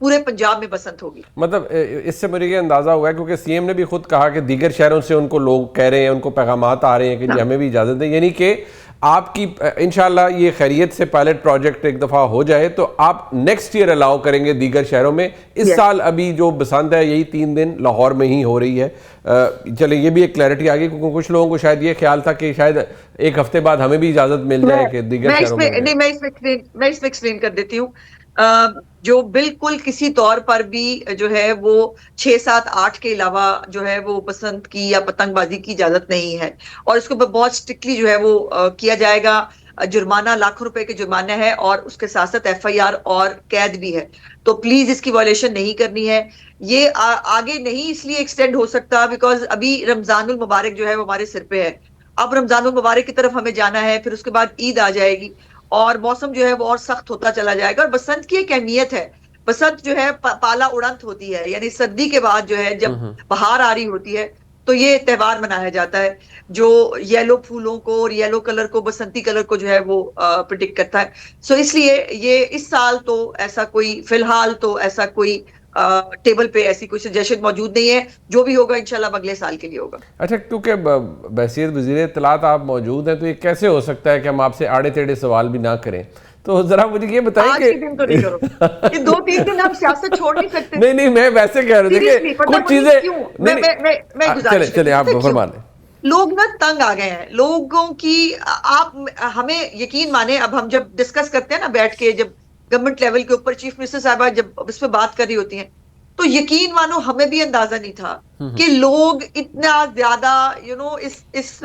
پورے پنجاب میں بسنت ہوگی. مطلب اس سے مجھے یہ اندازہ ہوا ہے کیونکہ سی ایم نے بھی خود کہا کہ دیگر شہروں سے ان کو لوگ کہہ رہے ہیں, ان کو پیغامات آ رہے ہیں کہ جی ہمیں بھی اجازت دیں, یعنی کہ آپ کی انشاءاللہ یہ خیریت سے پائلٹ پروجیکٹ ایک دفعہ ہو جائے تو آپ نیکسٹ ایئر الاؤ کریں گے دیگر شہروں میں. اس سال ابھی جو بسنت ہے یہی 3 دن لاہور میں ہی ہو رہی ہے. چلیں یہ بھی ایک کلیئرٹی آ گئی, کیونکہ کچھ لوگوں کو شاید یہ خیال تھا کہ شاید ایک ہفتے بعد ہمیں بھی اجازت مل جائے کہ دیگر شہروں میں. میں اس میں ایکسپلین کر دیتی ہوں. جو بالکل کسی طور پر بھی جو ہے وہ 6, 7, 8 کے علاوہ جو ہے وہ بسنت کی یا پتنگ بازی کی اجازت نہیں ہے, اور اس کو بہت اسٹرکٹلی جو ہے وہ کیا جائے گا. جرمانہ لاکھوں روپے کے جرمانہ ہے, اور اس کے ساتھ ساتھ FIR اور قید بھی ہے. تو پلیز اس کی وائلیشن نہیں کرنی ہے. یہ آگے نہیں اس لیے ایکسٹینڈ ہو سکتا بیکاز ابھی رمضان المبارک جو ہے وہ ہمارے سر پہ ہے. اب رمضان المبارک کی طرف ہمیں جانا ہے, پھر اس کے بعد عید آ جائے گی, اور موسم جو ہے وہ اور سخت ہوتا چلا جائے گا. اور بسنت کی ایک اہمیت ہے, بسنت جو ہے پالا اڑنت ہوتی ہے, یعنی سردی کے بعد جو ہے جب بہار آ رہی ہوتی ہے تو یہ تہوار منایا جاتا ہے جو یلو پھولوں کو اور یلو کلر کو, بسنتی کلر کو جو ہے وہ پرڈکٹ کرتا ہے. سو اس لیے یہ اس سال تو ایسا کوئی, فی الحال تو ایسا کوئی ٹیبل پہ ایسی کوئی سجیشن موجود نہیں ہے. جو بھی ہوگا انشاءاللہ اگلے سال کے لیے ہوگا. اچھا, کیونکہ بحیثیت وزیر اطلاعات آپ موجود ہیں تو یہ کیسے ہو سکتا ہے کہ ہم آپ سے آڑے ٹیڑھے سوال بھی نہ کریں؟ تو ذرا مجھے یہ بتائیں کہ آج کے دن تو نہیں کرو, یہ 2-3 دن ہم سیاست چھوڑ نہیں سکتے. نہیں میں ویسے کہہ رہا ہوں کہ کچھ چیزیں چلیں آپ فرما لیں. لوگ نا تنگ آ گئے ہیں لوگوں کی. آپ ہمیں یقین مانیں, اب ہم جب ڈسکس کرتے ہیں نا بیٹھ کے, جب گورنمنٹ لیول کے اوپر چیف منسٹر صاحبہ جب اس پہ بات کر رہی ہوتی ہیں, تو یقین مانو ہمیں بھی اندازہ نہیں تھا کہ لوگ اتنا زیادہ اس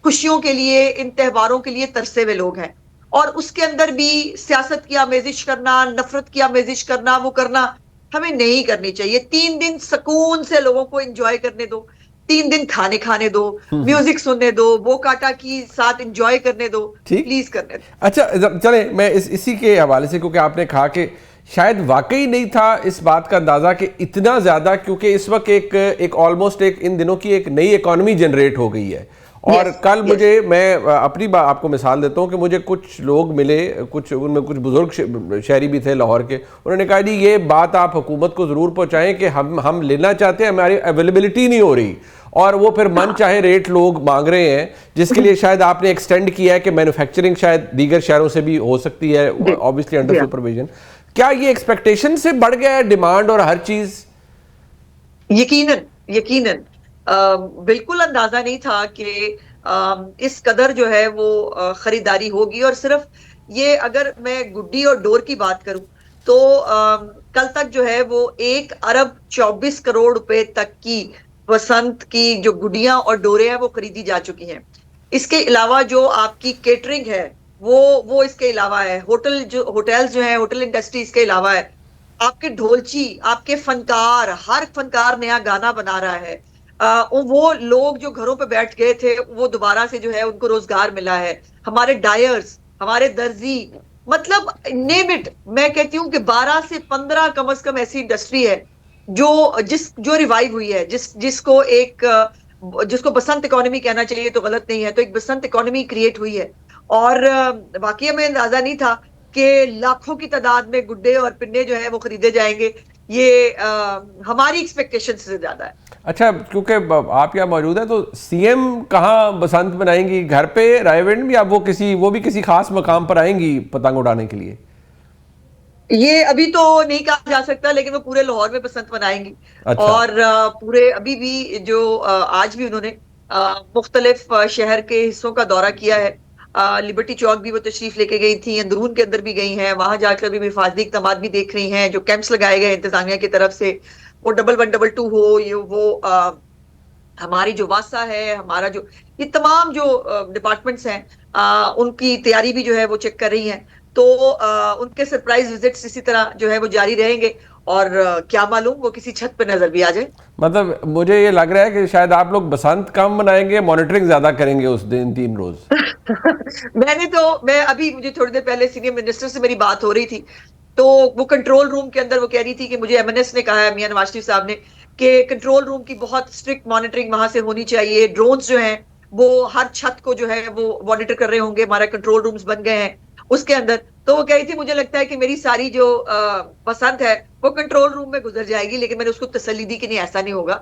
خوشیوں کے لیے, ان تہواروں کے لیے ترسے ہوئے لوگ ہیں. اور اس کے اندر بھی سیاست کی آمیزش کرنا, نفرت کی آمیزش کرنا, وہ کرنا ہمیں نہیں کرنی چاہیے. 3 دن سکون سے لوگوں کو انجوائے کرنے دو, 3 دن کھانے دو, میوزک سننے دو, وہ کاٹا کی ساتھ انجوائے کرنے دو, پلیز کرنے دو. اچھا چلیں میں اسی کے حوالے سے, کیونکہ آپ نے کہا کہ شاید واقعی نہیں تھا اس بات کا اندازہ کہ اتنا زیادہ, کیونکہ اس وقت ایک آلموسٹ ان دنوں کی ایک نئی اکانومی جنریٹ ہو گئی ہے. اور کل میں اپنی آپ کو مثال دیتا ہوں کہ مجھے کچھ لوگ ملے, ان میں کچھ بزرگ شہری بھی تھے لاہور کے, انہوں نے کہا جی یہ بات آپ حکومت کو ضرور پہنچائیں کہ ہم لینا چاہتے ہیں, ہماری اویلیبلٹی نہیں ہو رہی, اور وہ پھر من چاہے ریٹ لوگ مانگ رہے ہیں, جس کے لیے شاید آپ نے ایکسٹینڈ کیا ہے کہ مینوفیکچرنگ شاید دیگر شہروں سے بھی ہو سکتی ہے, obviously انڈر سپرویژن. کیا یہ ایکسپیکٹیشن سے بڑھ گیا ہے ڈیمانڈ اور ہر چیز؟ یقیناً بالکل اندازہ نہیں تھا کہ اس قدر جو ہے وہ خریداری ہوگی. اور صرف یہ, اگر میں گڈی اور ڈور کی بات کروں تو کل تک جو ہے وہ 1 ارب 24 کروڑ روپے تک کی بسنت کی جو گڈیاں اور ڈوریں ہیں وہ خریدی جا چکی ہیں. اس کے علاوہ جو آپ کی کیٹرنگ ہے وہ اس کے علاوہ ہے, ہوٹلز جو ہیں, ہوٹل انڈسٹری اس کے علاوہ ہے, آپ کے ڈھولچی, آپ کے فنکار, ہر فنکار نیا گانا بنا رہا ہے. وہ لوگ جو گھروں پہ بیٹھ گئے تھے وہ دوبارہ سے جو ہے ان کو روزگار ملا ہے. ہمارے ڈائرز, ہمارے درزی, مطلب نیم اٹ, میں کہتی ہوں کہ 12 سے 15 کم از کم ایسی انڈسٹری ہے جو ریوائیو ہوئی ہے, جس کو بسنت اکانومی کہنا چاہیے تو غلط نہیں ہے, تو ایک بسنت اکانومی کریٹ ہوئی ہے. اور واقعی میں اندازہ نہیں تھا کہ لاکھوں کی تعداد میں گڈے اور پنے جو ہے وہ خریدے جائیں گے. یہ ہماری ایکسپیکٹیشن سے زیادہ ہے. اچھا, کیونکہ آپ یہاں موجود ہیں تو سی ایم کہاں بسنت منائیں گی؟ گھر پہ رائے ونڈ بھی, اب وہ بھی کسی خاص مقام پر آئیں گی پتنگ اڑانے کے لیے؟ یہ ابھی تو نہیں کہا جا سکتا, لیکن وہ پورے لاہور میں بسنت منائیں گی. اور پورے ابھی بھی جو آج بھی انہوں نے مختلف شہر کے حصوں کا دورہ کیا ہے. لبرٹی چوک بھی وہ تشریف لے کے گئی تھی, اندرون کے اندر بھی گئی ہیں, وہاں جا کر بھی حفاظتی اقدامات بھی دیکھ رہی ہیں. جو کیمپس لگائے گئے انتظامیہ کی طرف سے, وہ 1122 ہو, وہ ہماری جو واسا ہے, ہمارا جو یہ تمام جو ڈپارٹمنٹس ہیں ان کی تیاری بھی جو ہے وہ چیک کر رہی ہیں. تو ان کے سرپرائز وزٹس اسی طرح جو ہے وہ جاری رہیں گے, اور کیا معلوم وہ کسی چھت پہ نظر بھی آ جائے. مطلب مجھے یہ لگ رہا ہے کہ شاید آپ لوگ بسنت کم منائیں گے, مانیٹرنگ زیادہ کریں گے اس دن 3 روز. میں ابھی مجھے تھوڑی دیر پہلے سینئر منسٹر سے میری بات ہو رہی تھی, تو وہ کنٹرول روم کے اندر وہ کہہ رہی تھی کہ مجھے MNS نے کہا ہے, میاں نواز شریف صاحب نے, کہ کنٹرول روم کی بہت اسٹرکٹ مانیٹرنگ وہاں سے ہونی چاہیے. ڈرونز جو ہیں وہ ہر چھت کو جو ہے وہ مانیٹر کر رہے ہوں گے. ہمارا کنٹرول رومز بن گئے ہیں, اس کے اندر. تو وہ کہی تھی مجھے لگتا ہے کہ میری ساری جو بسنت ہے وہ کنٹرول روم میں گزر جائے گی, لیکن میں نے اس کو تسلی دی کہ نہیں, ایسا نہیں ہوگا,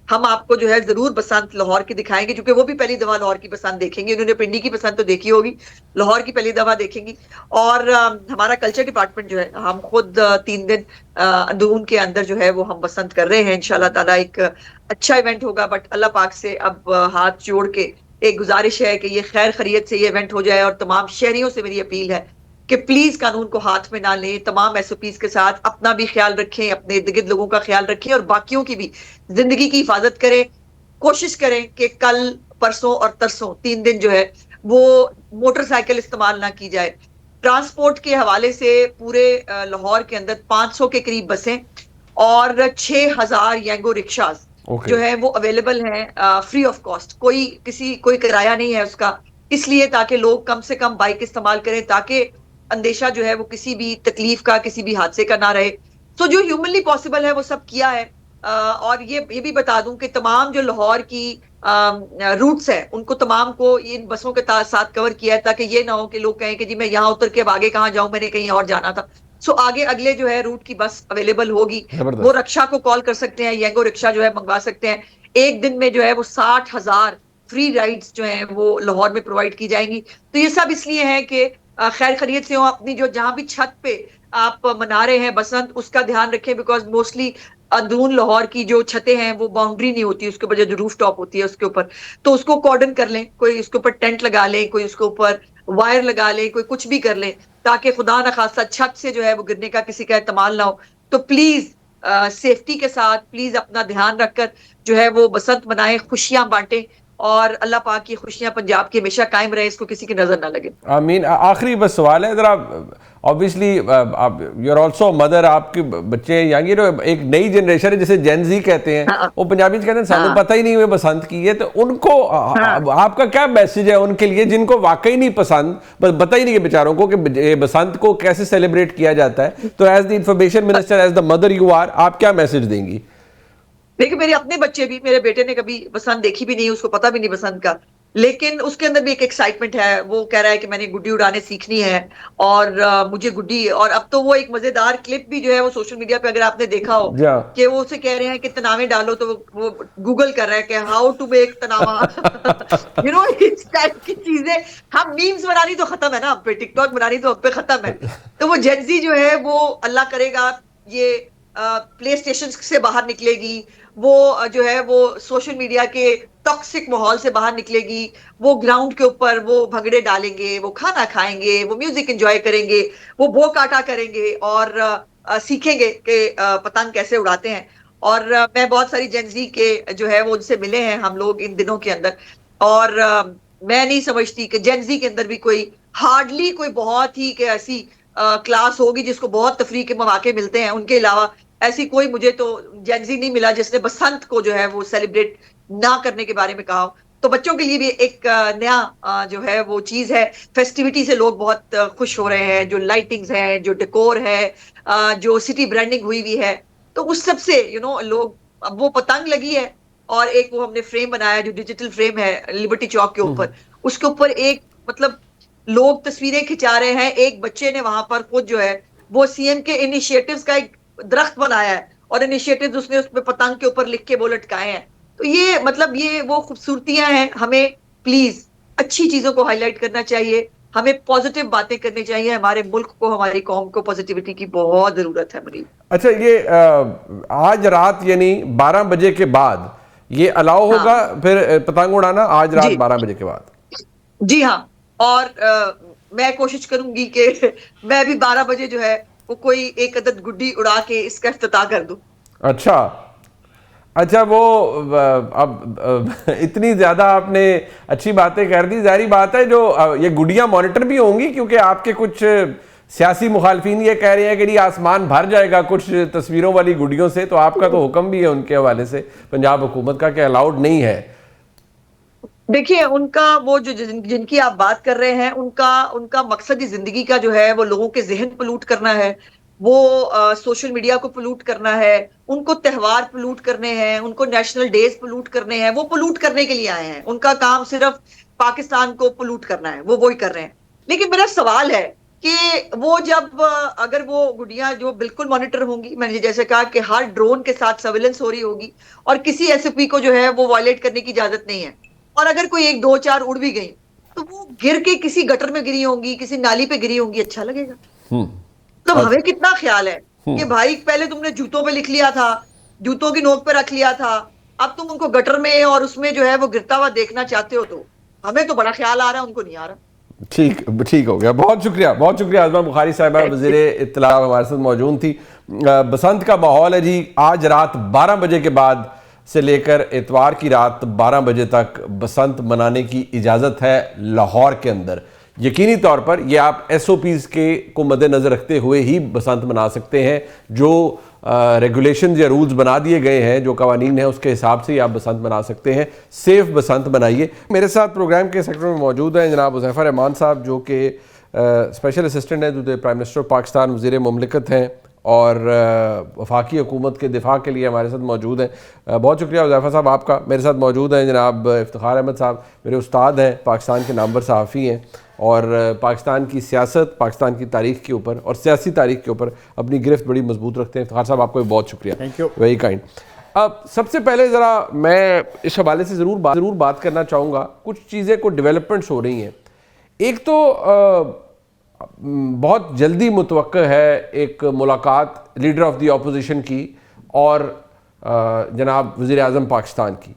ہم آپ کو جو ہے ضرور بسنت لاہور کی دکھائیں گے, کیونکہ وہ بھی پہلی دفعہ لاہور کی بسنت دیکھیں گے. انہوں نے پنڈی کی بسنت تو دیکھی ہوگی, لاہور کی پہلی دفعہ دیکھیں گی. اور ہمارا کلچر ڈپارٹمنٹ جو ہے, ہم خود 3 دن اندرون کے اندر جو ہے وہ ہم بسنت کر رہے ہیں انشاءاللہ تعالیٰ. ایک اچھا ایونٹ ہوگا, بٹ اللہ پاک سے اب ہاتھ جوڑ کے ایک گزارش ہے کہ یہ خیر خیریت سے یہ ایونٹ ہو جائے, اور تمام شہریوں سے میری اپیل ہے کہ پلیز قانون کو ہاتھ میں نہ لیں, تمام ایس او پیز کے ساتھ اپنا بھی خیال رکھیں, اپنے ارد گرد لوگوں کا خیال رکھیں, اور باقیوں کی بھی زندگی کی حفاظت کریں. کوشش کریں کہ کل, پرسوں اور ترسوں 3 دن جو ہے وہ موٹر سائیکل استعمال نہ کی جائے. ٹرانسپورٹ کے حوالے سے پورے لاہور کے اندر 500 کے قریب بسیں اور 6000 ینگو رکشاز جو ہے وہ اویلیبل ہیں فری آف کاسٹ, کوئی کرایہ نہیں ہے اس کا, اس لیے تاکہ لوگ کم سے کم بائک استعمال کریں, تاکہ اندیشہ جو ہے وہ کسی بھی تکلیف کا, کسی بھی حادثے کا نہ رہے. تو جو ہیومنلی پاسبل ہے وہ سب کیا ہے. اور یہ بھی بتا دوں کہ تمام جو لاہور کی روٹس ہیں ان کو تمام کو ان بسوں کے ساتھ کور کیا ہے, تاکہ یہ نہ ہو کہ لوگ کہیں کہ جی میں یہاں اتر کے اب آگے کہاں جاؤں, میں نے کہیں اور جانا تھا. سو آگے اگلے جو ہے روٹ کی بس اویلیبل ہوگی, وہ رکشا کو کال کر سکتے ہیں, ینگو رکشا جو ہے منگوا سکتے ہیں. ایک دن میں جو ہے وہ 60,000 فری رائڈز جو ہیں وہ لاہور میں پرووائڈ کی جائیں گی. تو یہ سب اس لیے ہے کہ خیر خیریت سے ہو, اپنی جو جہاں بھی چھت پہ آپ منا رہے ہیں بسنت اس کا دھیان رکھیں, بیکاز موسٹلی اندرون لاہور کی جو چھتیں ہیں وہ باؤنڈری نہیں ہوتی, اس کے اوپر جو روف ٹاپ ہوتی ہے اس کے اوپر, تو اس کو کارڈن کر لیں, کوئی اس کے اوپر ٹینٹ لگا لیں, کوئی اس کے اوپر وائر لگا لیں, کوئی کچھ بھی کر لیں, تاکہ خدا نخواستہ چھت سے جو ہے وہ گرنے کا کسی کا احتمال نہ ہو. تو پلیز سیفٹی کے ساتھ, پلیز اپنا دھیان رکھ کر جو ہے وہ بسنت منائیں, خوشیاں بانٹیں, اور اللہ پاک کی خوشیاں پنجاب کی ہمیشہ قائم رہے, اس کو کسی کی نظر نہ لگے. آمین. آخری بس سوال ہے ذرا, obviously you are also mother, آپ کے بچے یہاں کی ایک نئی جنریشن ہے جسے جین زی کہتے ہیں, وہ پنجابی کہتے ہیں سانو پتہ ہی نہیں ہوئے بسنت کی ہے, تو ان کو آپ کا کیا میسج ہے ان کے لیے جن کو واقعی نہیں پسند, بس پتہ ہی نہیں کہ بیچاروں کو کہ بسنت کو کیسے سیلیبریٹ کیا جاتا ہے. تو as the information minister, as the mother you are, آپ کیا میسج دیں گی؟ دیکھیں میرے اپنے بچے بھی, میرے بیٹے نے کبھی بسنت دیکھی بھی نہیں, اس کو پتہ بھی نہیں بسنت کا, لیکن اس کے اندر بھی ایک ایکسائٹمنٹ ہے. وہ کہہ رہا ہے کہ میں نے گڈی اڑانے سیکھنی ہے, اور مجھے گڈی, اور اب تو وہ ایک مزیدار کلپ بھی جو ہے وہ سوشل میڈیا پہ اگر آپ نے دیکھا ہو کہ وہ اسے کہہ رہے ہیں کہ تناوے ڈالو, تو وہ گوگل کر رہا ہے کہ ہاؤ ٹو میک تناوا, یو نو اس ٹائپ کی چیزیں. ہم میمز بنانی تو ختم ہے نا, اب پہ ٹک ٹاک بنانی تو اب پہ ختم ہے. تو وہ جین زی جو ہے وہ اللہ کرے گا یہ پلے اسٹیشن سے باہر نکلے گی, وہ جو ہے وہ سوشل میڈیا کے ٹاکسک ماحول سے باہر نکلے گی, وہ گراؤنڈ کے اوپر وہ بھگڑے ڈالیں گے, وہ کھانا کھائیں گے, وہ میوزک انجوائے کریں گے, وہ بو کاٹا کریں گے, اور سیکھیں گے کہ پتنگ کیسے اڑاتے ہیں. اور میں بہت ساری جین زی کے جو ہے وہ ان سے ملے ہیں ہم لوگ ان دنوں کے اندر, اور میں نہیں سمجھتی کہ جین زی کے اندر بھی کوئی ہارڈلی کوئی بہت ہی کہ ایسی کلاس ہوگی جس کو بہت تفریح کے مواقع ملتے ہیں, ان کے علاوہ ایسی کوئی مجھے تو جین زی نہیں ملا جس نے بسنت کو جو ہے وہ سیلیبریٹ نہ کرنے کے بارے میں کہا. تو بچوں کے لیے بھی ایک نیا جو ہے وہ چیز ہے, فیسٹیوٹی سے لوگ بہت خوش ہو رہے ہیں, جو لائٹنگز ہیں, جو ڈیکور ہے, جو سٹی برانڈنگ ہوئی ہوئی ہے, تو اس سب سے لوگ, اب وہ پتنگ لگی ہے, اور ایک وہ ہم نے فریم بنایا جو ڈیجیٹل فریم ہے لبرٹی چوک کے اوپر, اس کے اوپر ایک مطلب لوگ تصویریں کھنچا رہے ہیں. ایک بچے نے وہاں پر خود جو ہے وہ سی ایم کے انیشیٹوز کا ایک درخت بنایا ہے, اور انیشیٹوز اس نے اس پہ پتنگ کے اوپر لکھ کے وہ لٹکائے ہیں. تو یہ مطلب یہ وہ خوبصورتیاں ہیں. ہمیں پلیز اچھی چیزوں کو ہائی لائٹ کرنا چاہیے, ہمیں پازیٹیو باتیں کرنی چاہیے. ہمارے ملک کو, ہماری قوم کو پازیٹیوٹی کی بہت ضرورت ہے. منیب اچھا, یہ آج رات یعنی 12 بجے کے بعد یہ الاؤ ہوگا پھر پتنگ اڑانا, آج رات 12 بجے کے بعد؟ جی ہاں, اور میں کوشش کروں گی کہ میں بھی 12 بجے جو ہے وہ کوئی ایک عدد گڈی اڑا کے اس کا افتتاح کر دوں. اچھا, وہ اب اتنی زیادہ آپ نے اچھی باتیں کر دی, ظاہری بات ہے جو یہ گڈیاں مانیٹر بھی ہوں گی, کیونکہ آپ کے کچھ سیاسی مخالفین یہ کہہ رہے ہیں کہ یہ آسمان بھر جائے گا کچھ تصویروں والی گڈیوں سے, تو آپ کا تو حکم بھی ہے ان کے حوالے سے پنجاب حکومت کا کہ الاؤڈ نہیں ہے. دیکھیے ان کا وہ جو جن کی آپ بات کر رہے ہیں ان کا مقصد زندگی کا جو ہے وہ لوگوں کے ذہن پلوٹ کرنا ہے, وہ سوشل میڈیا کو پلوٹ کرنا ہے, ان کو تہوار پلوٹ کرنے ہیں, ان کو نیشنل ڈیز پلوٹ کرنے ہیں. وہ پلوٹ کرنے کے لیے آئے ہیں, ان کا کام صرف پاکستان کو پلوٹ کرنا ہے, وہ وہی کر رہے ہیں. لیکن میرا سوال ہے کہ وہ جب اگر وہ گڈیاں جو بالکل مانیٹر ہوں گی، میں نے جیسے کہا کہ ہر ڈرون کے ساتھ سرویلنس ہو رہی ہوگی اور کسی ایس او پی کو جو ہے وہ وائلیٹ کرنے کی اجازت نہیں ہے، اور اگر کوئی ایک دو چار اڑ بھی گئی تو وہ گر کے کسی گٹر میں گری ہوں گی، کسی نالی پہ گری ہوں گی، اچھا لگے گا؟ تو ہمیں کتنا خیال ہے کہ بھائی پہلے تم نے جوتوں پہ لکھ لیا تھا، جوتوں کی نوک پہ رکھ لیا تھا، اب تم ان کو گٹر میں اور اس میں جو ہے وہ گرتا ہوا دیکھنا چاہتے ہو، تو ہمیں تو بڑا خیال آ رہا ہے، ان کو نہیں آ رہا۔ ٹھیک ہو گیا، بہت شکریہ عظمہ بخاری صاحبہ، وزیر اطلاع ہمارے ساتھ موجود تھی۔ بسنت کا ماحول ہے جی، آج رات 12 بجے کے بعد سے لے کر اتوار کی رات 12 بجے تک بسنت منانے کی اجازت ہے لاہور کے اندر۔ یقینی طور پر یہ آپ ایس او پیز کو مد نظر رکھتے ہوئے ہی بسنت منا سکتے ہیں، جو ریگولیشنز یا رولز بنا دیے گئے ہیں، جو قوانین ہیں اس کے حساب سے ہی آپ بسنت منا سکتے ہیں۔ سیف بسنت منائیے۔ میرے ساتھ پروگرام کے سیکٹر میں موجود ہیں جناب حذیفہ رحمان صاحب، جو کہ اسپیشل اسسٹنٹ ہیں جو پرائم منسٹر آف پاکستان، وزیر مملکت ہیں، اور وفاقی حکومت کے دفاع کے لیے ہمارے ساتھ موجود ہیں۔ بہت شکریہ حذیفہ صاحب آپ کا۔ میرے ساتھ موجود ہیں جناب افتخار احمد صاحب، میرے استاد ہیں، پاکستان کے نامور صحافی ہیں، اور پاکستان کی سیاست، پاکستان کی تاریخ کے اوپر اور سیاسی تاریخ کے اوپر اپنی گرفت بڑی مضبوط رکھتے ہیں۔ افتخار صاحب آپ کو بھی بہت شکریہ، تھینک یو، ویری کائنڈ۔ اب سب سے پہلے ذرا میں اس حوالے سے ضرور بات کرنا چاہوں گا، کچھ چیزیں کو ڈیولپمنٹس ہو رہی ہیں۔ ایک تو بہت جلدی متوقع ہے ایک ملاقات لیڈر آف دی اپوزیشن کی اور جناب وزیر اعظم پاکستان کی۔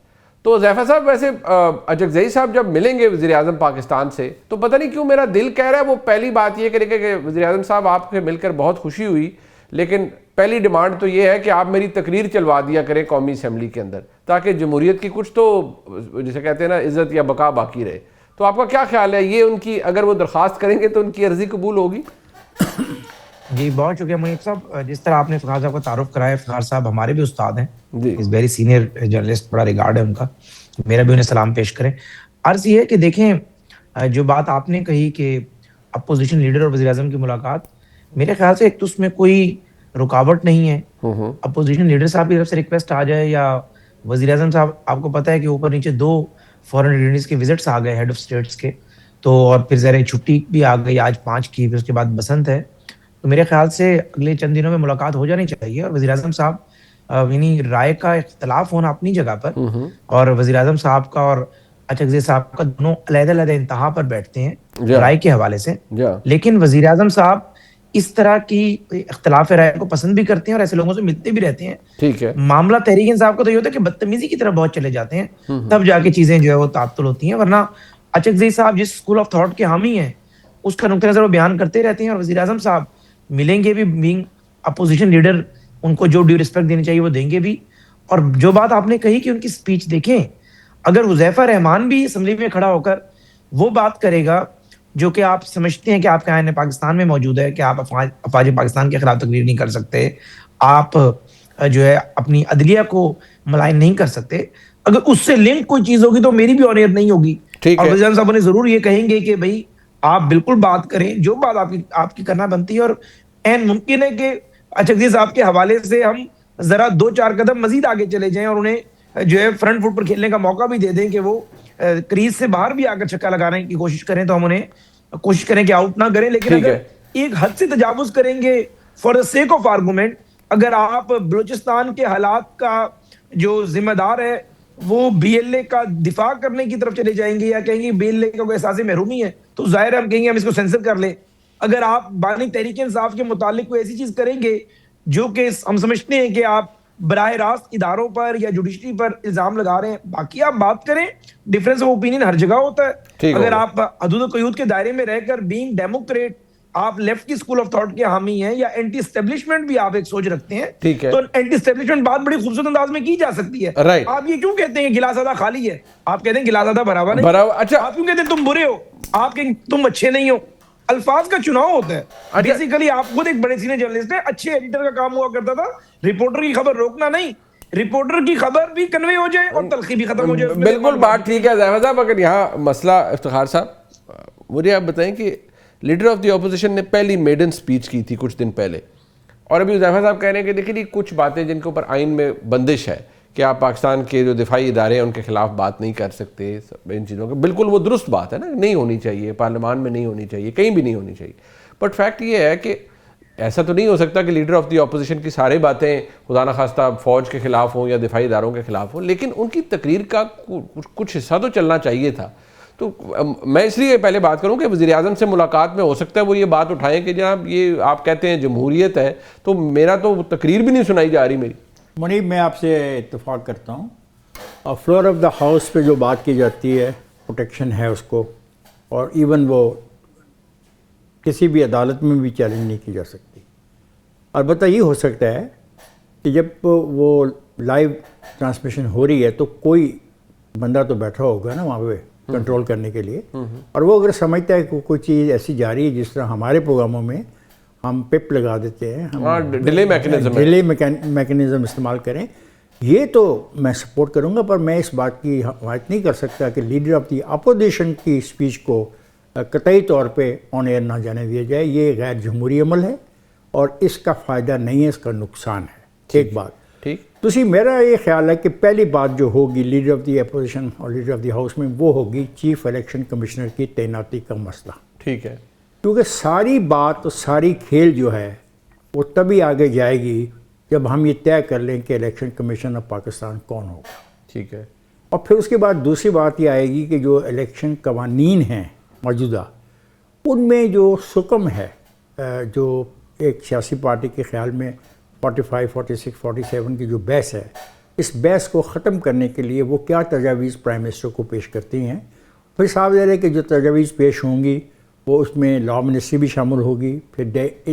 تو حذیفہ صاحب، ویسے اچکزئی صاحب جب ملیں گے وزیر اعظم پاکستان سے، تو پتہ نہیں کیوں میرا دل کہہ رہا ہے وہ پہلی بات یہ کرے کہ وزیر اعظم صاحب آپ سے مل کر بہت خوشی ہوئی، لیکن پہلی ڈیمانڈ تو یہ ہے کہ آپ میری تقریر چلوا دیا کریں قومی اسمبلی کے اندر، تاکہ جمہوریت کی کچھ تو جسے کہتے ہیں نا عزت یا بقا باقی رہے۔ تو آپ کا کیا خیال ہے، یہ ان کی اگر وہ درخواست کریں گے تو ان کی عرضی قبول ہوگی؟ جی بہت شکریہ منیب صاحب۔ جس طرح آپ نے فخار صاحب کا تعارف کرایا، افتخار صاحب ہمارے بھی استاد ہیں، اس ویری سینئر جرنلسٹ، بڑا ریگارڈ ہے ان کا، میرا بھی انہیں سلام پیش کریں۔ عرض یہ ہے کہ دیکھیں، جو بات آپ نے کہی کہ اپوزیشن لیڈر اور وزیر اعظم کی ملاقات، میرے خیال سے ایک تو اس میں کوئی رکاوٹ نہیں ہے۔ اپوزیشن لیڈر صاحب کی طرف سے ریکویسٹ آ جائے یا وزیر اعظم صاحب، آپ کو پتہ ہے کہ اوپر نیچے 2 فورن لیڈرز کے وزٹس آ گئے ہیڈ آف اسٹیٹس کے، تو اور پھر ذرا چھٹی بھی آ گئی آج 5 کی، پھر اس کے بعد بسنت ہے، تو میرے خیال سے اگلے چند دنوں میں ملاقات ہو جانی چاہیے۔ اور وزیر اعظم صاحب یعنی رائے کا اختلاف ہونا اپنی جگہ پر، اور وزیر اعظم صاحب کا اور اچکزئی صاحب کا دونوں علیحدہ انتہا پر بیٹھتے ہیں رائے کے حوالے سے، لیکن وزیر اعظم صاحب اس طرح کی اختلاف رائے کو پسند بھی کرتے ہیں اور ایسے لوگوں سے ملتے بھی رہتے ہیں۔ ٹھیک ہے، معاملہ تحریک انصاف کا تو یہ ہوتا ہے کہ بدتمیزی کی طرف بہت چلے جاتے ہیں، تب جا کے چیزیں جو ہے وہ تعطل ہوتی ہیں، ورنہ اچکزئی صاحب جس اسکول آف تھاٹ کے حامی ہیں اس کا نقطہ نظر وہ بیان کرتے رہتے ہیں، اور وزیر اعظم صاحب ملیں گے بھی، بینگ اپوزیشن لیڈر ان کو جو ڈیو رسپیکٹ دینی چاہیے وہ دیں گے بھی۔ اور جو بات آپ نے کہی کہ ان کی سپیچ دیکھیں، اگر حذیفہ رحمان بھی اسمبلی میں کھڑا ہو کر وہ بات کرے گا جو کہ آپ سمجھتے ہیں کہ آپ کا آئین پاکستان میں موجود ہے کہ آپ افواج پاکستان کے خلاف تقریر نہیں کر سکتے، آپ جو ہے اپنی عدلیہ کو ملائن نہیں کر سکتے، اگر اس سے لنک کوئی چیز ہوگی تو میری بھی اونیت نہیں ہوگی، اور وزیر صاحب نے ضرور یہ کہیں گے کہ بھائی آپ بالکل بات کریں، جو بات آپ کی کرنا بنتی ہے، اور این ممکن ہے کہ اچکزئی صاحب کے حوالے سے ہم ذرا 2-4 قدم مزید آگے چلے جائیں اور انہیں جو ہے فرنٹ فٹ پر کھیلنے کا موقع بھی دے دیں کہ وہ کریز سے باہر بھی آ کر چھکا لگانے کی کوشش کریں، تو ہم انہیں کوشش کریں کہ آؤٹ نہ کریں، لیکن اگر ایک حد سے تجاوز کریں گے for the sake of argument, اگر آپ بلوچستان کے حالات کا جو ذمہ دار ہے وہ بی ایل اے کا دفاع کرنے کی طرف چلے جائیں گے یا کہیں گے بی ایل اے کا کوئی احساس محرومی ہے، تو ظاہر ہے ہم کہیں گے ہم اس کو سینسر کر لیں۔ اگر آپ بانی تحریک انصاف کے متعلق کوئی ایسی چیز کریں گے جو کہ ہم سمجھتے ہیں کہ آپ براہ راست اداروں پر یا جوڈیشری پر الزام لگا رہے ہیں، باقی آپ بات کریں، ڈیفرنس آف اوپینین ہر جگہ ہوتا ہے، اگر آپ حدود و قیود کے دائرے میں رہ کر بینگ ڈیموکریٹ آپ لیفٹ کی اسکول آف تھاٹ کے حامی ہیں یا اینٹی اسٹیبلشمنٹ بھی آپ ایک سوچ رکھتے ہیں، تو اینٹی اسٹیبلشمنٹ بات بڑی خوبصورت انداز میں کی جا سکتی ہے۔ آپ یہ کیوں کہتے ہیں گلاس آدھا خالی ہے؟ آپ کہتے ہیں گلاس آدھا بھرا ہوا نہیں، آپ کیوں کہتے ہیں تم برے ہو، آپ کہیں تم اچھے نہیں ہو؟ الفاظ کا چناؤ ہوتا ہے۔ بیسیکلی آپ خود ایک بڑے سینئر جرنلسٹ ہیں، اچھے ایڈیٹر کا کام ہوا کرتا تھا رپورٹر کی خبر روکنا نہیں، رپورٹر کی خبر بھی کنوے ہو جائے اور تلخی بھی ختم ہو جائے۔ بالکل بات ٹھیک ہے حذیفہ صاحب، اگر یہاں مسئلہ افتخار صاحب مجھے آپ بتائیں کہ لیڈر آف دی اپوزیشن نے پہلی میڈن سپیچ کی تھی کچھ دن پہلے، اور ابھی حذیفہ صاحب کہہ رہے ہیں کہ دیکھیے کچھ باتیں جن کے اوپر آئین میں بندش ہے کہ آپ پاکستان کے جو دفاعی ادارے ہیں ان کے خلاف بات نہیں کر سکتے، ان چیزوں کا بالکل وہ درست بات ہے نا، نہیں ہونی چاہیے، پارلیمان میں نہیں ہونی چاہیے، کہیں بھی نہیں ہونی چاہیے، بٹ فیکٹ یہ ہے کہ ایسا تو نہیں ہو سکتا کہ لیڈر آف دی اپوزیشن کی سارے باتیں خدا نخواستہ فوج کے خلاف ہوں یا دفاعی اداروں کے خلاف ہوں, لیکن ان کی تقریر کا کچھ حصہ تو چلنا چاہیے تھا. تو میں اس لیے پہلے بات کروں کہ وزیر اعظم سے ملاقات میں ہو سکتا ہے وہ یہ بات اٹھائیں کہ جناب یہ آپ کہتے ہیں جمہوریت ہے, تو میرا تو تقریر بھی نہیں سنائی جا رہی میری. منیب, میں آپ سے اتفاق کرتا ہوں. فلور آف دا ہاؤس پہ جو بات کی جاتی ہے پروٹیکشن ہے اس کو, اور ایون وہ کسی بھی عدالت میں بھی چیلنج نہیں کی جا سکتی. البتہ یہ ہو سکتا ہے کہ جب وہ لائیو ٹرانسمیشن ہو رہی ہے تو کوئی بندہ تو بیٹھا ہوگا نا وہاں پہ کنٹرول کرنے کے لیے, اور وہ اگر سمجھتا ہے کہ کوئی چیز ایسی جا رہی ہے جس طرح ہمارے پروگراموں میں ہم پپ لگا دیتے ہیں, ہم ڈیلے میکینزم استعمال کریں, یہ تو میں سپورٹ کروں گا. پر میں اس بات کی حمایت نہیں کر سکتا کہ لیڈر آف دی اپوزیشن کی اسپیچ کو قطعی طور پہ آن ایئر نہ جانے دیا جائے. یہ غیر جمہوری عمل ہے اور اس کا فائدہ نہیں ہے, اس کا نقصان ہے. ایک بات ٹھیک, میرا یہ خیال ہے کہ پہلی بات جو ہوگی لیڈر آف دی اپوزیشن اور لیڈر آف دی ہاؤس میں, وہ ہوگی چیف الیکشن کمشنر کی تعیناتی کا مسئلہ. ٹھیک ہے, کیونکہ ساری بات, ساری کھیل جو ہے وہ تبھی آگے جائے گی جب ہم یہ طے کر لیں کہ الیکشن کمیشن آف پاکستان کون ہوگا. ٹھیک ہے, اور پھر اس کے بعد دوسری بات یہ آئے گی کہ جو الیکشن قوانین ہیں موجودہ, ان میں جو سکم ہے, جو ایک سیاسی پارٹی کے خیال میں 45, 46, 47 کی جو بحث ہے, اس بحث کو ختم کرنے کے لیے وہ کیا تجاویز پرائم منسٹر کو پیش کرتی ہیں. پھر صاف ظاہر ہے کہ جو تجاویز پیش ہوں گی وہ اس میں لا منسٹری بھی شامل ہوگی. پھر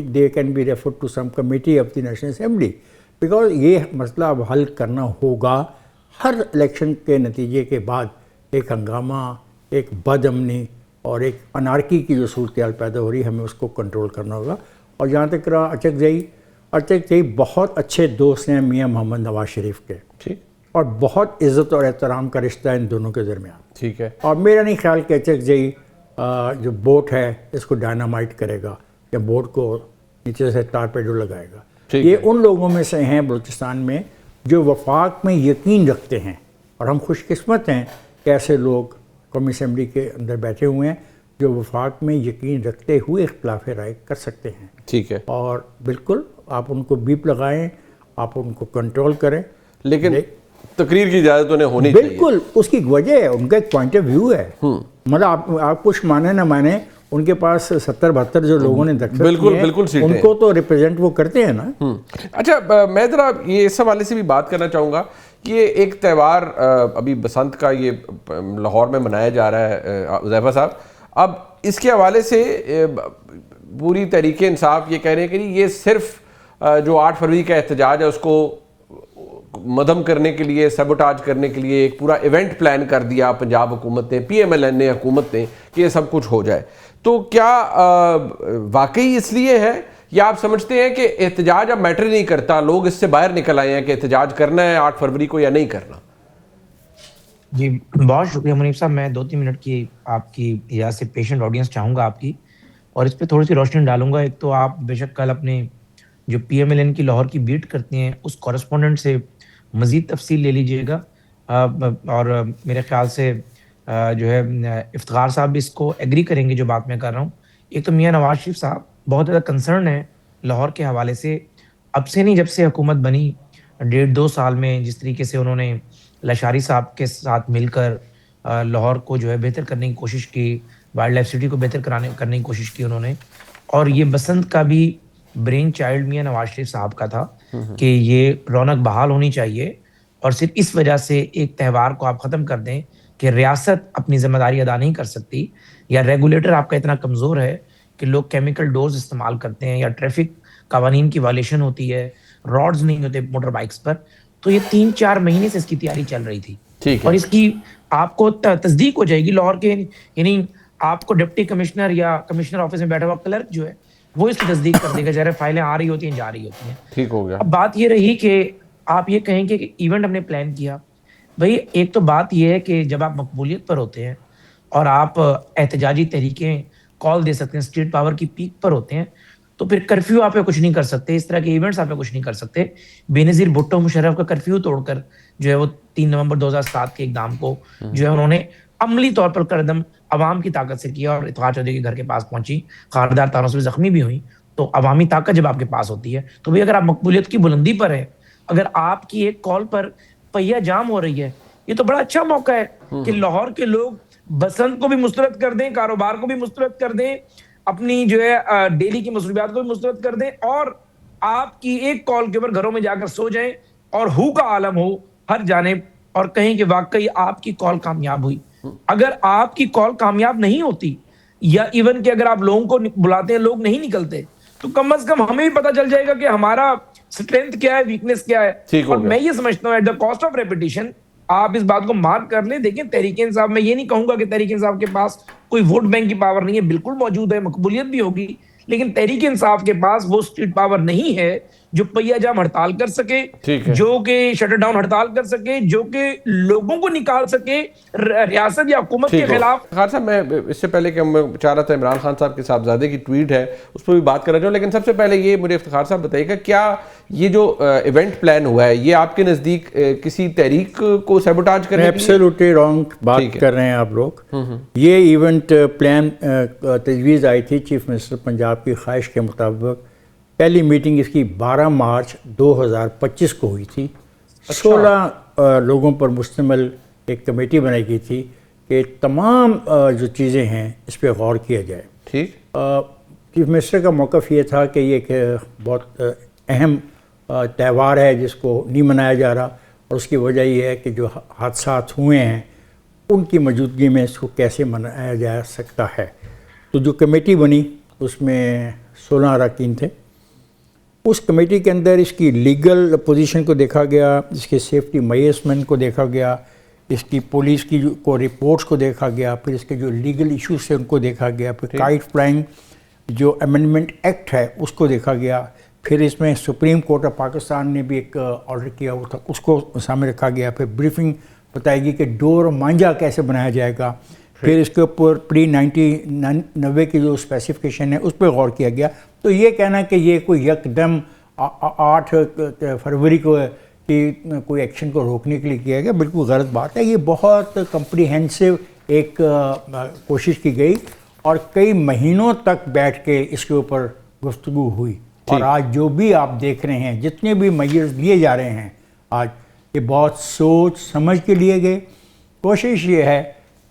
they can be refer to some committee of the national assembly, because یہ مسئلہ اب حل کرنا ہوگا. ہر الیکشن کے نتیجے کے بعد ایک ہنگامہ, ایک بد امنی اور ایک انارکی کی جو صورتحال پیدا ہو رہی ہے, ہمیں اس کو کنٹرول کرنا ہوگا. اور جہاں تک رہا اچک زئی بہت اچھے دوست ہیں میاں محمد نواز شریف کے, ٹھیک, اور بہت عزت اور احترام کا رشتہ ہے ان دونوں کے درمیان. ٹھیک ہے, اور میرا نہیں خیال کہ اچک زئی جو بوٹ ہے اس کو ڈائنامائٹ کرے گا یا بوٹ کو نیچے سے ٹارپیڈو لگائے گا. یہ ان لوگوں میں سے ہیں بلوچستان میں جو وفاق میں یقین رکھتے ہیں, اور ہم خوش قسمت ہیں کہ ایسے لوگ قومی اسمبلی کے اندر بیٹھے ہوئے ہیں جو وفاق میں یقین رکھتے ہوئے اختلاف رائے کر سکتے ہیں. ٹھیک ہے, اور بالکل آپ ان کو بیپ لگائیں, آپ ان کو کنٹرول کریں, لیکن تقریر کی اجازت انہیں ہونی چاہیے. بالکل, اس کی وجہ ہے, ان کا ایک پوائنٹ آف ویو ہے. مطلب آپ کچھ مانے نہ مانے, ان کے پاس 70-72 جو لوگوں نے دستخط کیے ہیں ان کو تو ریپرزینٹ وہ کرتے ہیں نا. اچھا, میں ذرا یہ اس حوالے سے بھی بات کرنا چاہوں گا کہ ایک تہوار ابھی بسنت کا یہ لاہور میں منایا جا رہا ہے حذیفہ صاحب. اب اس کے حوالے سے پوری تحریک انصاف یہ کہہ رہے ہیں کہ یہ صرف جو 8 فروری کا احتجاج ہے اس کو مدھم کرنے کے لیے, سیبوٹاج کرنے کے لیے ایک پورا ایونٹ پلان کر دیا پنجاب حکومت نے, پی ایم ایل این نے, حکومت نے, کہ یہ سب کچھ ہو جائے. تو کیا واقعی اس لیے ہے, یا آپ سمجھتے ہیں کہ احتجاج اب میٹر نہیں کرتا, لوگ اس سے باہر نکل آئے ہیں کہ احتجاج کرنا ہے 8 فروری کو یا نہیں کرنا؟ جی بہت شکریہ منیب صاحب. میں 2-3 منٹ کی آپ کی اجازت سے پیشنٹ آڈینس چاہوں گا آپ کی, اور اس پہ تھوڑی سی روشنی ڈالوں گا. ایک تو آپ بے شک کل اپنے جو پی ایم ایل این کی لاہور کی بیٹ کرتے ہیں اس کورسپونڈنٹ سے مزید تفصیل لے لیجئے گا, اور میرے خیال سے جو ہے افتخار صاحب بھی اس کو ایگری کریں گے جو بات میں کر رہا ہوں. ایک تو میاں نواز شریف صاحب بہت زیادہ کنسرن ہے لاہور کے حوالے سے. اب سے نہیں, جب سے حکومت بنی 1.5-2 سال میں جس طریقے سے انہوں نے لاشاری صاحب کے ساتھ مل کر لاہور کو جو ہے بہتر کرنے کی کوشش کی, وائلڈ لائف سٹی کو بہتر کرنے کی کوشش کی انہوں نے. اور یہ بسنت کا بھی برین چائلڈ میاں نواز شریف صاحب کا تھا کہ یہ رونق بحال ہونی چاہیے, اور صرف اس وجہ سے ایک تہوار کو آپ ختم کر دیں کہ ریاست اپنی ذمہ داری ادا نہیں کر سکتی, یا ریگولیٹر آپ کا اتنا کمزور ہے کہ لوگ کیمیکل ڈوز استعمال کرتے ہیں, یا ٹریفک قوانین کی وائلیشن ہوتی ہے, راڈز نہیں ہوتے موٹر بائکس پر. تو یہ 3-4 مہینے سے اس کی تیاری چل رہی تھی, اور اس کی آپ کو تصدیق ہو جائے گی لاہور کے, یعنی آپ کو ڈپٹی کمشنر یا کمشنر آفس میں بیٹھا ہوا کلرک جو ہے وہ اس کی تصدیق کر دے گا, جہاں فائلیں آ رہی ہوتی ہیں جا رہی ہوتی ہیں. ٹھیک ہو گیا. اب بات یہ رہی کہ آپ یہ کہیں کہ ایونٹ ہم نے پلان کیا. بھائی ایک تو بات یہ ہے کہ جب آپ مقبولیت پر ہوتے ہیں اور آپ احتجاجی تحریکیں کال دے سکتے ہیں, اسٹیٹ پاور کی پیک پر ہوتے ہیں, تو پھر کرفیو آپ پہ کچھ نہیں کر سکتے, اس طرح کے ایونٹس آپ پہ کچھ نہیں کر سکتے. بے نظیر بھٹو مشرف کا کرفیو توڑ کر جو ہے وہ 3 نومبر 2007 کے اقدام کو جو ہے انہوں نے عملی طور پر قدم عوام کی طاقت سے کیا اور افتخار چودھری کے گھر کے پاس پہنچی، خاردار تاروں سے زخمی بھی ہوئی. تو عوامی طاقت جب آپ کے پاس ہوتی ہے تو بھی اگر آپ مقبولیت کی بلندی پر ہے، اگر آپ کی ایک کال پر پہیا جام ہو رہی ہے، یہ تو بڑا اچھا موقع ہے کہ لاہور کے لوگ بسنت کو بھی مسترد کر دیں، کاروبار کو بھی مسترد کر دیں، اپنی جو ہے ڈیلی کی مصروفیات کو بھی مسترد کر دیں، اور آپ کی ایک کال کے اوپر گھروں میں جا کر سو جائیں اور ہو کا عالم ہو ہر جانب، اور کہیں کہ واقعی آپ کی کال کامیاب ہوئی. اگر آپ کی کال کامیاب نہیں ہوتی، یا ایون کہ اگر آپ لوگوں کو بلاتے ہیں لوگ نہیں نکلتے، تو کم از کم ہمیں بھی پتہ چل جائے گا کہ ہمارا اسٹرینتھ کیا ہے، ویکنس کیا ہے. اور میں یہ سمجھتا ہوں at the cost of repetition آپ اس بات کو مارک کر لیں. دیکھیں تحریک انصاف، میں یہ نہیں کہوں گا کہ تحریک انصاف کے پاس کوئی ووٹ بینک کی پاور نہیں ہے، بالکل موجود ہے، مقبولیت بھی ہوگی، لیکن تحریک انصاف کے پاس وہ اسٹریٹ پاور نہیں ہے جو پہیا جام ہڑتال کر سکے، جو کہ شٹر ڈاؤن ہڑتال کر سکے، جو کہ لوگوں کو نکال سکے ریاست یا حکومت کے خلاف. خان صاحب، میں اس سے پہلے کہ میں چاہ رہا تھا عمران خان صاحب کے صاحبزادے کی ٹویٹ ہے اس پر بھی بات کرنا چاہوں، لیکن سب سے پہلے یہ مجھے افتخار صاحب بتائیے گا، کیا یہ جو ایونٹ پلان ہوا ہے یہ آپ کے نزدیک کسی تحریک کو سیبوٹاج کرنے کی؟ ایبسلیوٹلی رانگ بات کر رہے ہیں آپ لوگ. یہ ایونٹ پلان تجویز آئی تھی چیف منسٹر پنجاب کی خواہش کے مطابق. پہلی میٹنگ اس کی 12 مارچ 2025 کو ہوئی تھی. 16 لوگوں پر مشتمل ایک کمیٹی بنائی گئی تھی کہ تمام جو چیزیں ہیں اس پہ غور کیا جائے. ٹھیک. چیف منسٹر کا موقف یہ تھا کہ یہ ایک بہت اہم تہوار ہے جس کو نہیں منایا جا رہا، اور اس کی وجہ یہ ہے کہ جو حادثات ہوئے ہیں ان کی موجودگی میں اس کو کیسے منایا جا سکتا ہے. تو جو کمیٹی بنی اس میں 16 اراکین تھے. اس کمیٹی کے اندر اس کی لیگل پوزیشن کو دیکھا گیا، اس کے سیفٹی میجرمنٹ کو دیکھا گیا، اس کی پولیس کی کو رپورٹس کو دیکھا گیا، پھر اس کے جو لیگل ایشوز تھے ان کو دیکھا گیا، پھر کائٹ فلائنگ جو امینڈمنٹ ایکٹ ہے اس کو دیکھا گیا، پھر اس میں سپریم کورٹ آف پاکستان نے بھی ایک آرڈر کیا ہوا تھا اس کو سامنے رکھا گیا، پھر بریفنگ بتائے گی کہ ڈور مانجا کیسے بنایا جائے گا، پھر اس کے اوپر پری 1990 کی جو اسپیسیفکیشن ہے اس پہ غور کیا گیا. تو یہ کہنا کہ یہ کوئی یکدم 8 فروری کو کی کوئی ایکشن کو روکنے کے لیے کیا گیا، بالکل غلط بات ہے. یہ بہت کمپریہنسو ایک کوشش کی گئی اور کئی مہینوں تک بیٹھ کے اس کے اوپر گفتگو ہوئی. اور آج جو بھی آپ دیکھ رہے ہیں، جتنے بھی میجرز لیے جا رہے ہیں آج، یہ بہت سوچ سمجھ کے لیے گئے. کوشش یہ ہے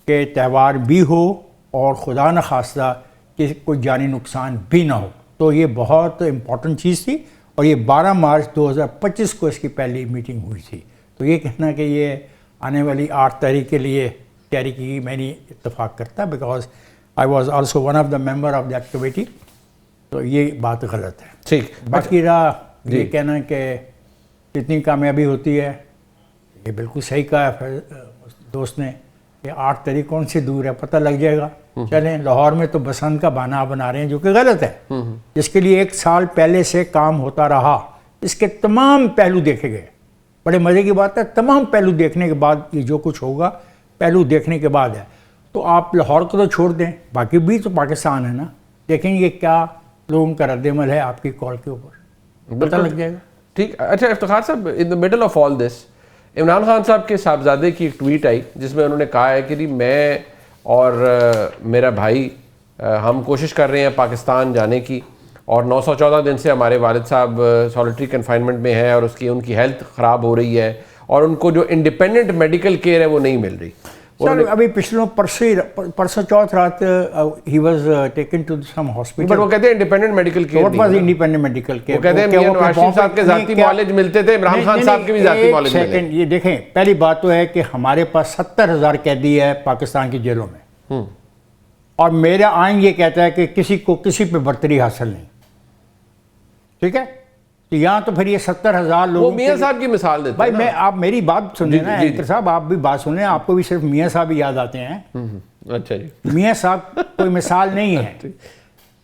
کہ تہوار بھی ہو اور خدا نخواستہ کہ کوئی جانی نقصان بھی نہ ہو. تو یہ بہت امپورٹنٹ چیز تھی، اور یہ 12 مارچ 2025 کو اس کی پہلی میٹنگ ہوئی تھی. تو یہ کہنا کہ یہ آنے والی 8 تاریخ کے لیے تیاری کی، میں نہیں اتفاق کرتا، because I was also one of the member of that committee. تو یہ بات غلط ہے. ٹھیک. باقی رہا یہ کہنا کہ کتنی کامیابی ہوتی ہے، یہ بالکل صحیح کہا ہے دوست نے کہ 8 تاریخ کون سی دور ہے، پتہ لگ جائے گا. چلیں، لاہور میں تو بسنت کا بہانہ بنا رہے ہیں جو کہ غلط ہے، جس کے لیے 1 سال پہلے سے کام ہوتا رہا. اس کے تمام پہلو دیکھے گئے. بڑے مزے کی بات ہے، تمام پہلو دیکھنے کے بعد یہ جو کچھ ہوگا پہلو دیکھنے کے بعد ہے. تو آپ لاہور کو تو چھوڑ دیں، باقی بھی تو پاکستان ہے نا. دیکھیں گے کیا لوگوں کا رد عمل ہے آپ کی کال کے اوپر، پتہ لگ جائے گا. ٹھیک. اچھا افتخار صاحب، ان دا مڈل آف آل دس عمران خان صاحب کے صاحبزادے کی ایک ٹویٹ آئی جس میں انہوں نے کہا ہے کہ جی میں اور میرا بھائی ہم کوشش کر رہے ہیں پاکستان جانے کی، اور 914 دن سے ہمارے والد صاحب سالٹری کنفائنمنٹ میں ہیں، اور ان کی ہیلتھ خراب ہو رہی ہے، اور ان کو جو انڈیپینڈنٹ میڈیکل کیئر ہے وہ نہیں مل رہی. ابھی پرسوں چوتھ رات ہی was taken to some hospital. But وہ کہتے ہیں independent medical care. What was independent medical care? وہ کہتے ہیں میاں نواز شریف صاحب کے ذاتی معالج ملتے تھے، عمران خان صاحب کے بھی ذاتی معالج ملے. سیکنڈ، یہ دیکھیں، پہلی بات تو ہے کہ ہمارے پاس 70,000 قیدی ہے پاکستان کی جیلوں میں، اور میرا آئین یہ کہتا ہے کہ کسی کو کسی پہ برتری حاصل نہیں. ٹھیک ہے، تو یہاں تو پھر یہ 70,000 لوگ. وہ میاں صاحب کی مثال دیتے بھائی، آپ میری بات سنیں نا اینکر صاحب، آپ بھی بات سنیں. آپ کو بھی صرف میاں صاحب ہی یاد آتے ہیں. اچھا جی. میاں صاحب کوئی مثال نہیں ہے.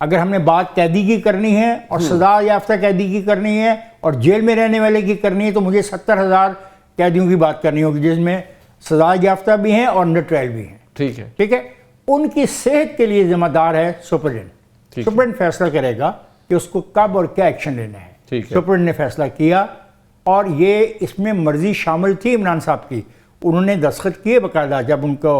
اگر ہم نے بات قیدی کی کرنی ہے اور سزا یافتہ قیدی کی کرنی ہے اور جیل میں رہنے والے کی کرنی ہے، تو مجھے 70,000 قیدیوں کی بات کرنی ہوگی جس میں سزا یافتہ بھی ہیں اور انڈر ٹرائل بھی ہیں. ٹھیک ہے. ٹھیک ہے، ان کی صحت کے لیے ذمہ دار ہے سپرڈنٹ. سپرڈنٹ فیصلہ کرے گا کہ اس کو کب اور کیا ایکشن لینا ہے. سپرڈنٹ نے فیصلہ کیا، اور یہ اس میں مرضی شامل تھی عمران صاحب کی. انہوں نے دستخط کیے باقاعدہ جب ان کو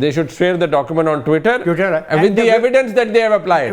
they should share the document on Twitter with the evidence that they have applied.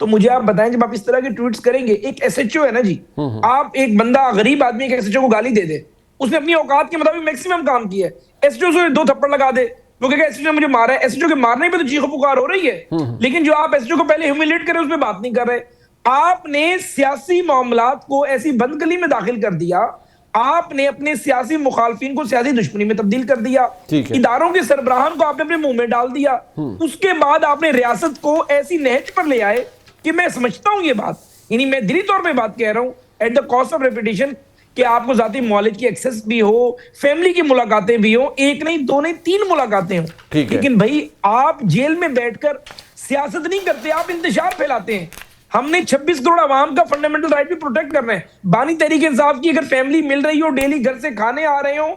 تو مجھے آپ بتائیں جب آپ اس طرح کے ٹویٹس کریں گے, ایک ایس ایچ او ہے نا جی, آپ ایک بندہ غریب آدمی ایک ایس ایچ او کو گالی دے دے, اس نے اپنی اوقات کے مطابق میکسیمم کام کیا ہے, ایس ایچ او سے 2 تھپڑ لگا دے, وہ کہ ایس ایچ او نے مجھے مارا ہے, ایس ایچ او کے مارنے پہ تو چیخ و پکار ہو رہی ہے, لیکن جو آپ ایس ایچ او کو پہلے ہیوملیٹ کرے اس پہ بات نہیں کر رہے. آپ نے سیاسی معاملات کو ایسی بند گلی میں داخل کر دیا, آپ نے اپنے سیاسی مخالفین کو سیاسی دشمنی میں تبدیل کر دیا, اداروں کے سربراہان کو آپ نے اپنے منہ میں ڈال دیا, اس کے بعد آپ نے ریاست کو ایسی نہج پر لے آئے کہ میں سمجھتا ہوں یہ بات, یعنی میں دلی طور پہ بات کہہ رہا ہوں at the cost of repetition, کہ آپ کو ذاتی معالج کی ایکسس بھی ہو, فیملی کی ملاقاتیں بھی ہوں, 1 نہیں 2 نہیں 3 ملاقاتیں ہوں, لیکن بھائی آپ جیل میں بیٹھ کر سیاست نہیں کرتے, آپ انتشار پھیلاتے ہیں. ہم نے 26 کروڑ عوام کا فنڈامنٹل رائٹ بھی پروٹیکٹ کرنا ہے. بانی تحریک انصاف کی اگر فیملی مل رہی ہو, ڈیلی گھر سے کھانے آ رہے ہوں,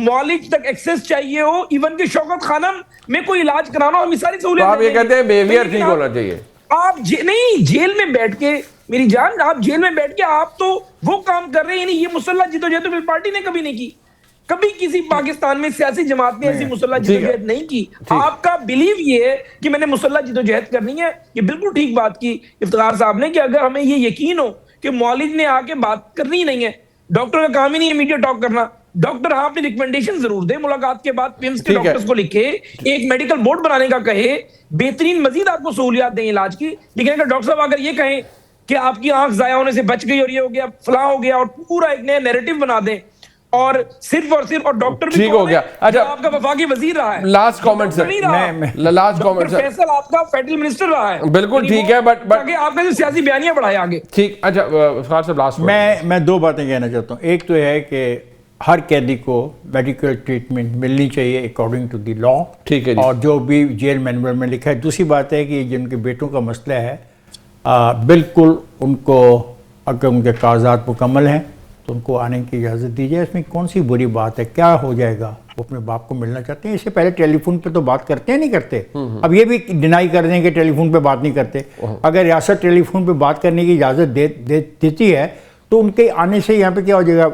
معالج تک ایکسس چاہیے ہو, ایون کہ شوکت خانم میں کوئی علاج کرانا ہو, ہمیں ساری سہولت. آپ یہ کہتے ہیں بیہیویئر ٹھیک ہونا چاہیے. آپ نہیں جیل میں بیٹھ کے, میری جان, آپ جیل میں بیٹھ کے آپ تو وہ کام کر رہے ہیں, یعنی یہ مسلح جدوجہد تو پارٹی نے کبھی نہیں کی, کبھی کسی پاکستان میں سیاسی جماعت نے ایسی مسلح جدوجہد نہیں کی. آپ کا بلیو یہ ہے کہ میں نے مسلح جدوجہد کرنی ہے, یہ بالکل ٹھیک بات کی افتخار صاحب نے, کہ اگر ہمیں یہ یقین ہو کہ معالج نے آ کے بات کرنی ہی نہیں ہے, ڈاکٹر کا کام ہی نہیں ہے میڈیا ٹاک کرنا, ڈاکٹر ہاں اپنی ریکمنڈیشن ضرور دے, ملاقات کے بعد پیمز کے ڈاکٹرز کو لکھے, ایک میڈیکل بورڈ بنانے کا کہے, بہترین مزید آپ کو سہولیات دیں علاج کی. لیکن اگر ڈاکٹر صاحب اگر یہ کہیں کہ آپ کی آنکھ ضائع ہونے سے بچ گئی اور یہ ہو گیا فلاں ہو گیا, اور پورا ایک نیا نیریٹو بنا دیں, اور صرف اور ڈاکٹر بھی ٹھیک ہو گیا. اچھا, آپ کا وفاقی وزیر رہا ہے, لاسٹ کامنٹ سر, لاسٹ کامنٹ سر, فیصل آپ کا فیڈرل منسٹر رہا ہے, بالکل ٹھیک ہے, بٹ آپ کا جو سیاسی بیانیاں بڑھائے آگے. ٹھیک. اچھا افتخار صاحب لاسٹ, میں 2 باتیں کہنا چاہتا ہوں. ایک تو یہ ہے کہ ہر قیدی کو میڈیکل ٹریٹمنٹ ملنی چاہیے اکارڈنگ ٹو دی لا, ٹھیک ہے, اور جو بھی جیل مینول میں لکھا ہے. دوسری بات ہے کہ جن کے بیٹوں کا مسئلہ ہے, بالکل ان کو اگر ان کے کاغذات مکمل ہیں تو ان کو آنے کی اجازت دی جائے. اس میں کون سی بری بات ہے, کیا ہو جائے گا, وہ اپنے باپ کو ملنا چاہتے ہیں. اس سے پہلے ٹیلی فون پہ تو بات کرتے ہیں, نہیں کرتے. اب یہ بھی ڈینائی کر دیں کہ ٹیلی فون پہ بات نہیں کرتے. اگر ریاست ٹیلی فون پہ بات کرنے کی اجازت دیتی ہے تو ان کے آنے سے یہاں پہ کیا ہو جائے گا,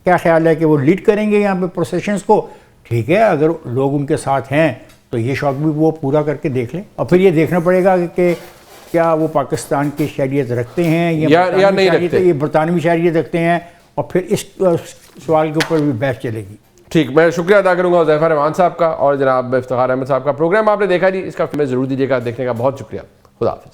کیا خیال ہے کہ وہ لیڈ کریں گے یہاں پہ پروسیشنز کو. ٹھیک ہے, اگر لوگ ان کے ساتھ ہیں تو یہ شوق بھی وہ پورا کر کے دیکھ لیں, اور پھر یہ دیکھنا پڑے گا کہ کیا وہ پاکستان کی شہریت رکھتے ہیں یا نہیں رکھتے, یہ برطانوی شہریت رکھتے ہیں, اور پھر اس سوال کے اوپر بھی بحث چلے گی. ٹھیک, میں شکریہ ادا کروں گا حذیفہ رحمان صاحب کا اور جناب افتخار احمد صاحب کا. پروگرام آپ نے دیکھا جی, اس کا فیلم ضرور دیجیے گا دیکھنے کا. بہت شکریہ, خدا حافظ.